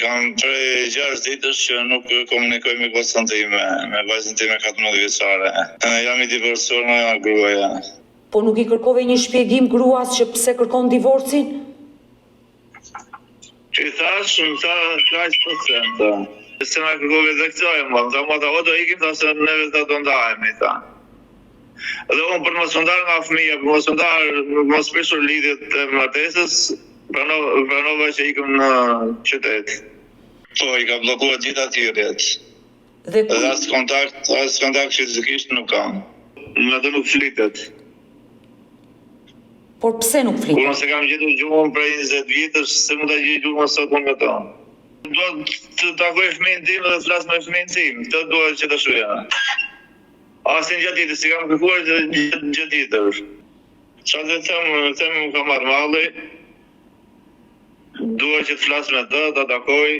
Kam prej 6 ditësh që nuk komunikoj me gocën time, me vajzën time 14 vjeçare. Jam i divorcuar nga gruaja. Po nuk i kërkove një shpjegim gruas që pse kërkon divorcin? Që i thash, më tha kaq procenta. Se na kërkove dhe këtoj, më tha o do ikim, tha se neve të do ndahemi, tha. Dhe unë për mos ndar nga fëmija, për mos prishur lidhjet e martesës, pranova që ikëm në qytet. Po, i ka bllokuar gjitha thirrjet. Dhe as kontakt fizikisht nuk kam. Me të nuk flitet. Por pse nuk flitet? Unë se kam gjetur gjuhën prej 20 vjetësh, se mund ta gjej gjuhën sot me to. Dua të takoj fëmijën tim dhe të flas me fëmijën tim. Këtë dua që të shojë. Asnjë gjatë ditës, si kam kërkuar gjatë ditës. Çfarë të them, ka marrë malli. Dua që të flas me të, ta takoj.